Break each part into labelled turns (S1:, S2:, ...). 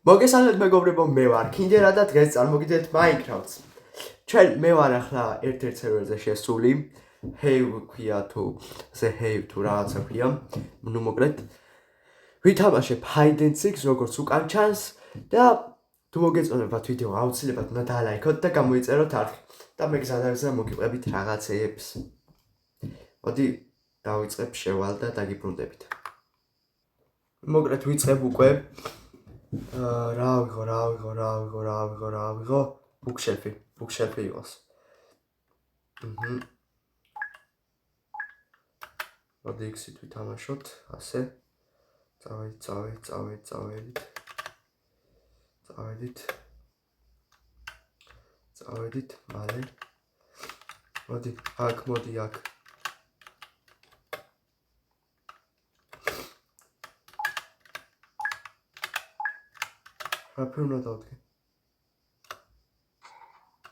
S1: მოგესალმებით მეგობრებო, მე ვარ Kindera და დღეს წარმოგიდგენთ Minecraft-ს. მე ვარ ახლა ერთ-ერთ სერვერზე შესული. Have ქვია თუ The Have თუ რაღაცა ქვია. ნუ მოკლედ ვითამაშებ Hide and Seek როგორც უკან ჩანს და თუ მოგეწონებათ ვიდეო აუცილებლად უნდა დალაიქოთ და გამოიწეროთ არხი და მე გზადაგზა მოგიყვებით რაღაცეებს. მოდი დავიწყებ შევალ და დაგიბრუნდებით. მოკლედ ვიწყებ უკვე რა ვიღო bookshelf-ი იყოს. მოდი იქით ვითამაშოთ, ასე. წავედით, მალე. მოდი აქ. რაფერ უნდა დავდგე?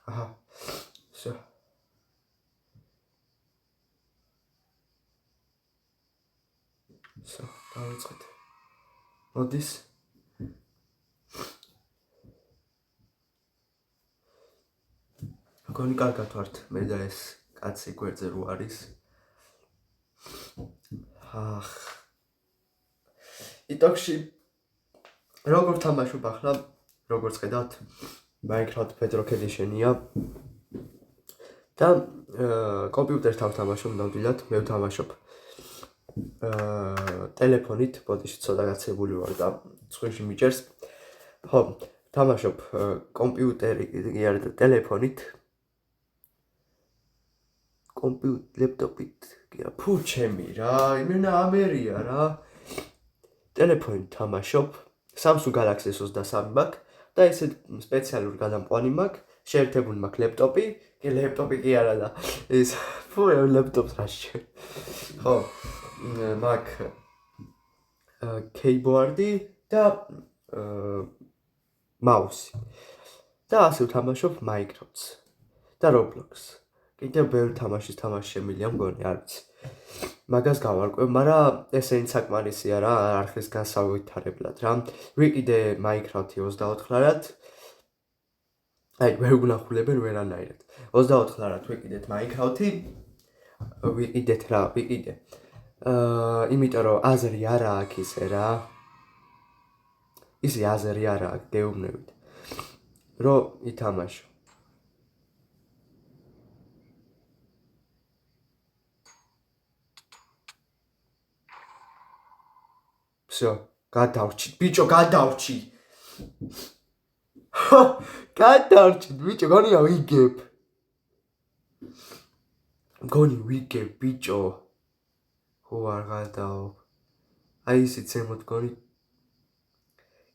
S1: აჰა. всё. всё, დავიწყეთ. მოდის. მგონი კარგად ვართ, მე და ეს კაცი გვერდზე რო არის. იტოქში როგორ თამაშობ ახლა, როგორც ხედავთ, Minecraft Bedrock Edition-ია. და კომპიუტერთან ვთამაშობ ნამდვილად, მე ვთამაშობ ტელეფონით, ბოდიში ცოტა გაცებული ვარ და სხვაში მიჭერს. ხო, ვთამაშობ კომპიუტერი კი არა და ტელეფონით. ლეპტოპით კი არა, ფუ ჩემი რა, იმენა ამერია რა. ტელეფონით თამაშობ, Samsung Galaxy S23 მაქვს და ესე სპეციალური გადამყვანი მაქვს, შეერთებული მაქვს ლეპტოპი კი არა და ეს ფუ ლეპტოპს რაში. ხო, მაქვს keyboard-ი და მაუსი. და ასე ვთამაშობ Minecraft-ს და Roblox-ს. კიდევ ბევრი თამაშის თამაში შემილია მგონი, არ ვიცი. მაგას გავარკვევ, მაგრამ ესენი საკმარისია რა, არხის განსავითარებლად რა. ვიყიდე Minecraft-ი 24 ლარად. აი, ვერ გუნახულებენ ვერანაირად. 24 ლარად ვიყიდეთ Minecraft-ი. ვიყიდე. იმიტომ რომ აზრი არა აქვს ისე რა. ისე აზრი არა აქვს, გეუბნებით. რომ ითამაშო. всё, გადავრჩით, ბიჭო, გადავრჩით. გადავრჩით, ბიჭო, გონია ვიგებ, ბიჭო. ხო, არ გადავა. აი ისიც ემოთ გონი.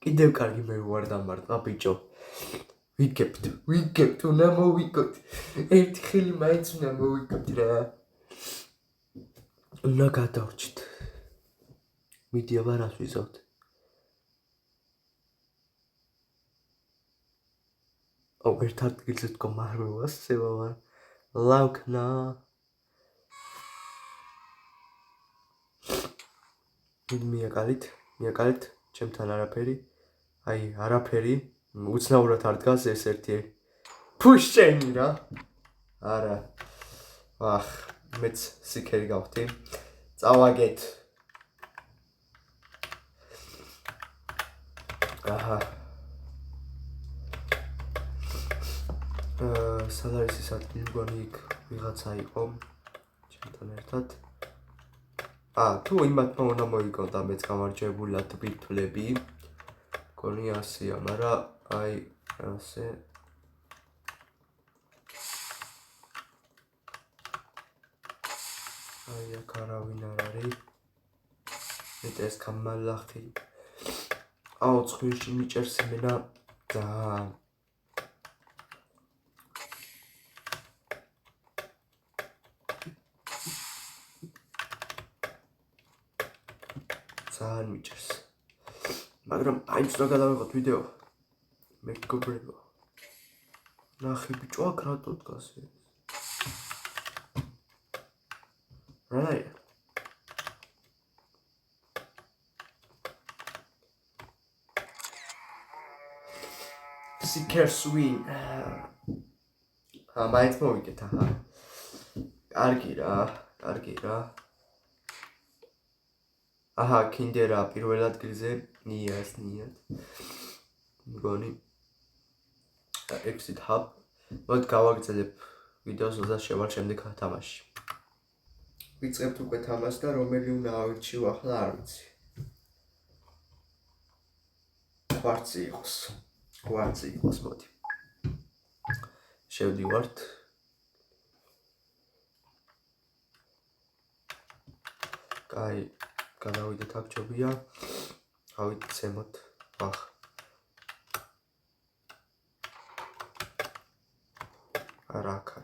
S1: კიდევ კარგი მე ვარ დამარტყა, ბიჭო. ვიგებთ, უნდა მოვიგოთ. ერთი ხილი მაინც უნდა მოვიგოთ რა. უნდა გადავრჩით. მიდი აბა რას ვიზავთ? ერთ ადგილზე თქო მარმევას სევა ვარ. ლავქნა. მიაკალით, ჩემთან არაფერი. აი, არაფერი. უცნაურად არ დგას ეს ერთი. ფუშჩენი რა. არა. მეც სიქერი გავხდი. წავაგეთ. აჰა. სად არის ეს ადგილი, მგონი იქ ვიღაცა იყო ჩემთან ერთად. თუ იმათმა უნდა მოიგონ და მეც გამარჯვებულად ვიტვლები. მგონი ასეა, მაგრამ აი ასე. აი აქ არავინ არ არის. მეტი ეს გამალახი. ცხვილში მიჭერს იმენა და ძალიან მიჭერს. მაგრამ აი ცოტა გადავიღოთ ვიდეო. მეგობრებო. ნახე ბიჭო, აქ რატო დგას ეს? რა? Seekers win. მაინც მოვიგეთ აჰა. კარგი რა. აჰა, Kinder-ა პირველ ადგილზე ნიად. მგონი Exit Hub. მოდ გავაგრძელებ ვიდეოს 20 შევალ შემდეგ თამაში. ვიწყებთ უკვე თამაშს და რომელი უნდა ავირჩიო ახლა არ ვიცი. კვარცი იყოს მოდი. შევდივართ. კაი, გადავიდეთ აქ ჯობია. ავიცემოთ. ვახ. არაკა.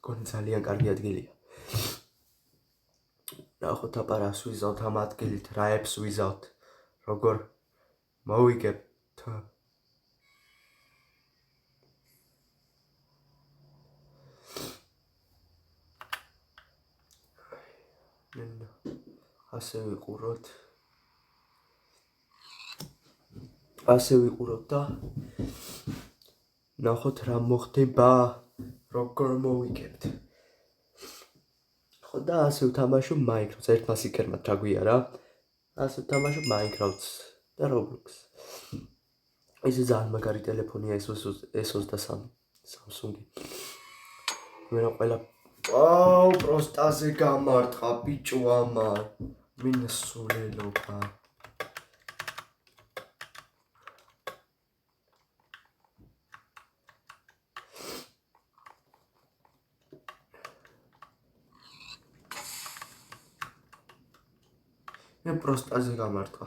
S1: გონი ძალიან კარგი ადგილია. ნახოთ აპარას ვიზავთ ამ ადგილით, რა ებს ვიზავთ, როგორ მოვიგებთ. ასე ვიყუროთ და ნახოთ რა მოხდება, როგორ მოვიგებთ. ხო და ასე ვთამაშობ Minecraft-ს, ერთმა სიკერმა თაგვია რა. ასე ვთამაშობ Minecraft-ს და Roblox-ს. ეს ძალიან მაგარი ტელეფონია S23 Samsung-ი. მე რა ყველა პროსტაზე გამარტყა ბიჭო ამა. მინსულელობა. მე პროსტაზე გამარტყა.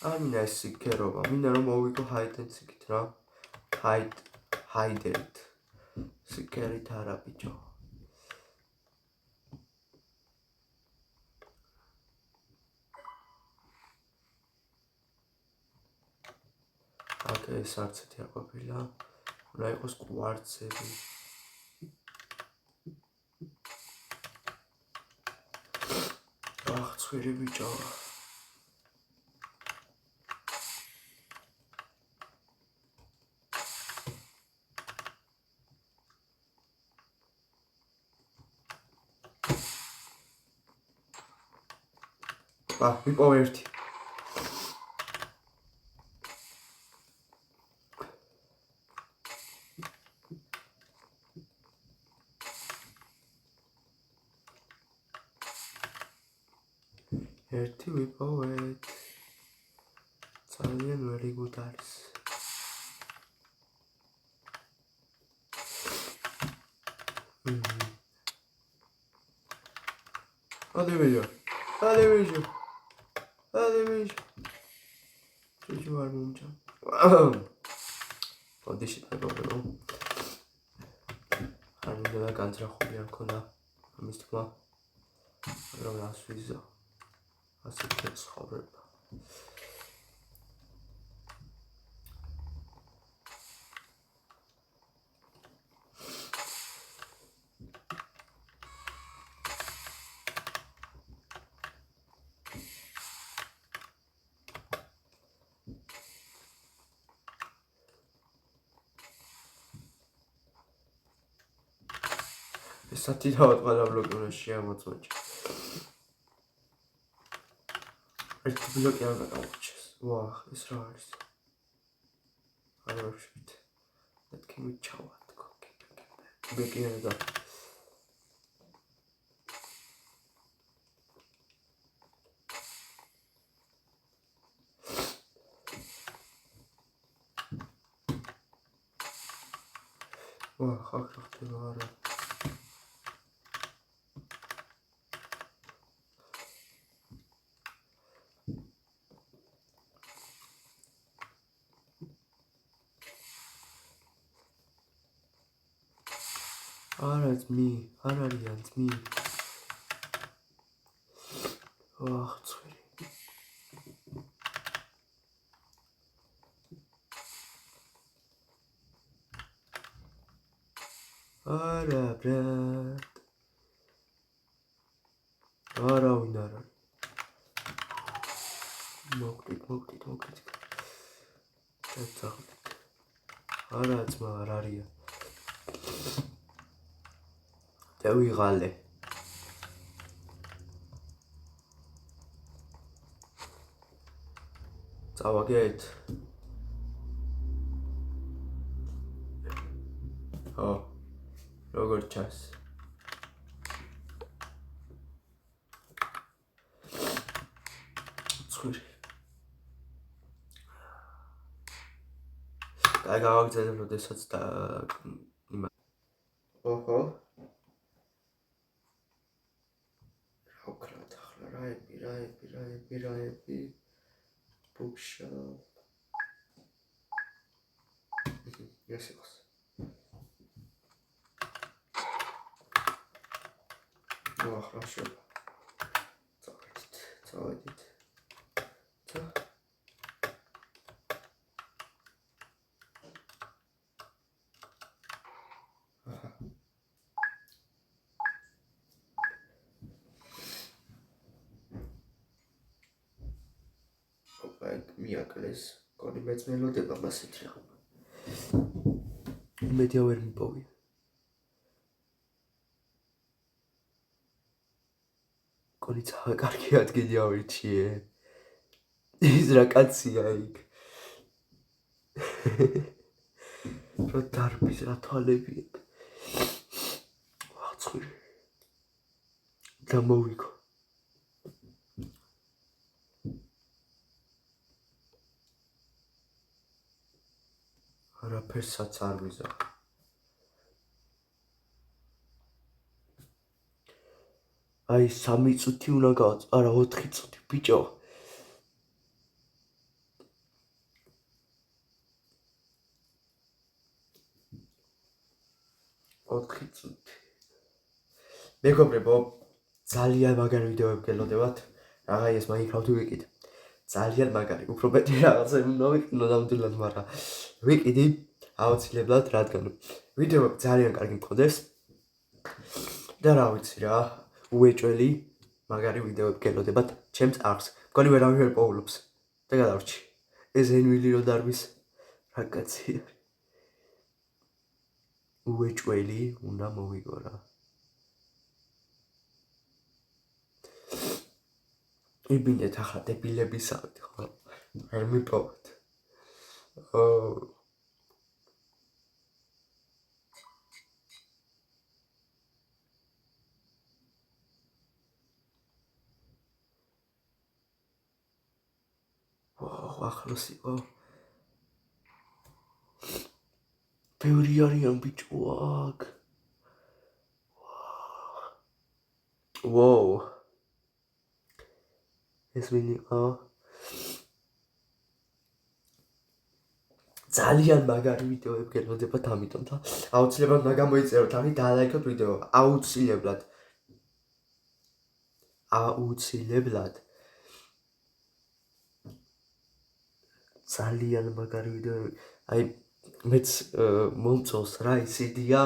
S1: ამინა ეს სიკერობა, მინდა რომ მოვიგო hide and seek-ით რა. hide-ით. სიკერით არა ბიჭო. ეს არცეთი არ ყოფილა. უნდა იყოს კვარცები. ცხვირი ბიჭო. მიპოვე ერთი. ერთი ვიპოვეთ. ძალიან very good არის. ალევეჟო. ჩუჩუ არ მომჭა. ოდიში დაგვარო. არ მინდა განძრახული არ ქონა ამის თქმა. მაგრამ რას ვიზა. ასეთი ცხოვრება. ესეთი დავად ყველა ბლოკი უნდა შეამოწმოჭე. ერთი ბლოკი არ გადავუჩეს. ვახ, ეს რა არის? არ ვშევით. მეთქი მიჩავად კოკი. ბეკინა და ვახ, აქ ხდება არა. არა ძმი, არ არიან ძმი. ვახ, ცხელი. არა, ბრატ. არავინ არ არის. მოკლით. წაღლით. არა ძმა, არ არიან. დავიღალე. წავაგეთ. ხო. როგორ ჩანს? ცხელი. აი გავაგზავნე როდესაც და ოჰო. რა ვქნათ ახლა რაები. ბუქშა. ეს იყოს. ახლა შევ. წავედით. მიაკლეს კონი მეც მელოდება მასეთ რა. იმედია ვერ მიპოვი. კონი ცა კარგი ადგილი ავირჩიე. ის რა კაცია იქ. რა დარბის რა თვალები იქ. ვაცხური. გამოვიქო. არაფერსაც არ ვიზახ. აი 3 წუთი უნდა გავაწ, არა 4 წუთი ბიჭო. მეგობრებო, ძალიან მაგარი ვიდეოები გელოდებათ. რაღა ეს Minecraft-ი ვიკიდე. ძალიან მაგარი, უფრო მეტი რაღაცები უნდა ვიყიდო ნამდვილად, მაგრამ ვიკიდი აუცილებლად, რადგან ვიდეოები ძალიან კარგი მქონდეს. და რა ვიცი რა, უეჭველი მაგარი ვიდეოები გელოდებათ ჩემს არხს. მგონი ვერავინ ვერ პოულობს და გადავრჩი. ეს ენვილი რო დარბის რა კაცია. უეჭველი უნდა მოვიგო რა. იბინეთ ახლა დებილებისავით, ხო? არ მიპოვოთ. ახლოს იყო. ბევრი არიან ბიჭო აქ. ვოუ. ეს ვინიყო? ძალიან მაგარი ვიდეოები გელოდებათ ამიტომ და აუცილებლად უნდა გამოიწეროთ ამი და ლაიქოთ ვიდეო. აუცილებლად. ძალიან მაგარი ვიდეოები. აი მეც მომწონს რა ის იდეა,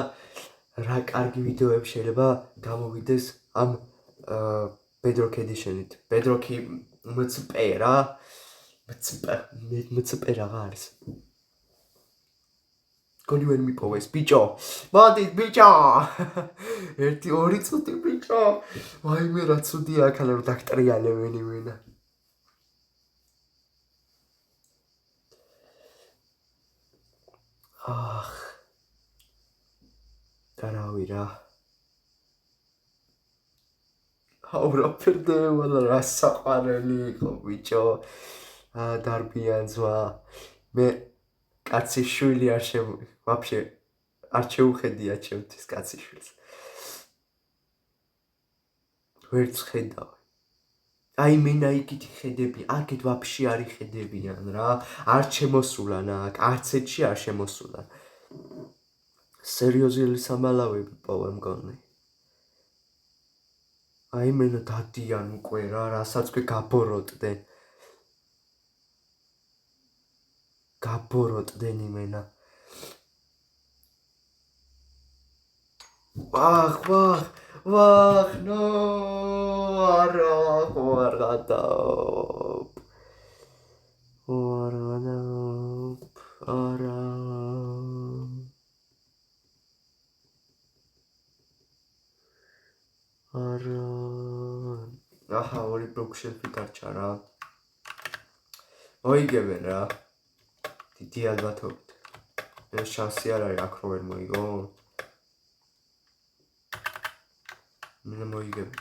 S1: რა კარგი ვიდეოები შეიძლება გამოვიდეს ამ Bedrock Edition-ით. Bedrock-ი მწპე რა. მწპე რაღა არის. კონი ვერ მიპოვეს ბიჭო. მოდით ბიჭო. 1-2 წუთი ბიჭო. ვაიმე რა ცუდია აქ რომ დაგტრიალებენ იმენა. დარავი რა. აურა ფერდება რა საყვარელი იყო ბიჭო. დარბიან ზვა. მე კაცი შვილი ვაფშე არ შეუხედია ჩემთვის კაცი შვილს. ვერც ხედავ. აი მენა იქით ხედები, აქეთ ვაფშე არ იხედებიან რა. არ შემოსულან აქ, არც ერთში არ შემოსულან. სერიოზული სამალავები პოვე მგონი. აი მენა დადიან უკვე რა, რასაც კი გაბოროტდნენ. გაბოროტდნენ იმენა. ვახ, ნო, არა, არ გადავ. არა. აჰა, ორი ბოქშელფი დარჩა რა. მოიგებენ რა. დიდი ალბათობით. ეს შანსი არ არის აქ რო ვერ მოიგონ. მინდა მოიგებენ.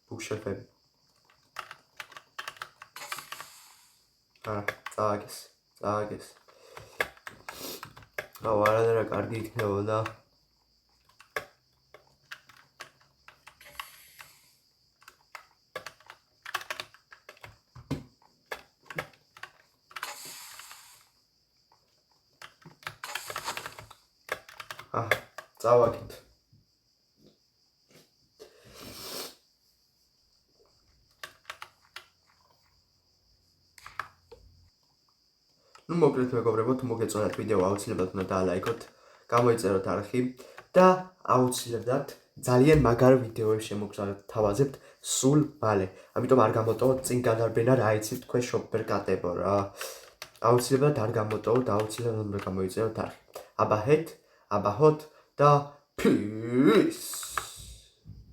S1: ბოქშელფები. წააგეს. არადარა კარგი იქნებოდა. წავაგეთ. ნუ მოკლედ მეგობრებო, თუ მოგეწონათ ვიდეო, აუცილებლად უნდა დაალაიქოთ, გამოიწეროთ არხი და აუცილებლად ძალიან მაგარ ვიდეოებს შემოგთავაზებთ სულ მალე. ამიტომ არ გამოტოვოთ წინ გადარბენა, რა იცით თქვენ შოპ ვერ გატებო რა. აუცილებლად არ გამოტოვოთ, აუცილებლად უნდა გამოიწეროთ არხი. აბაჰოთ და peace.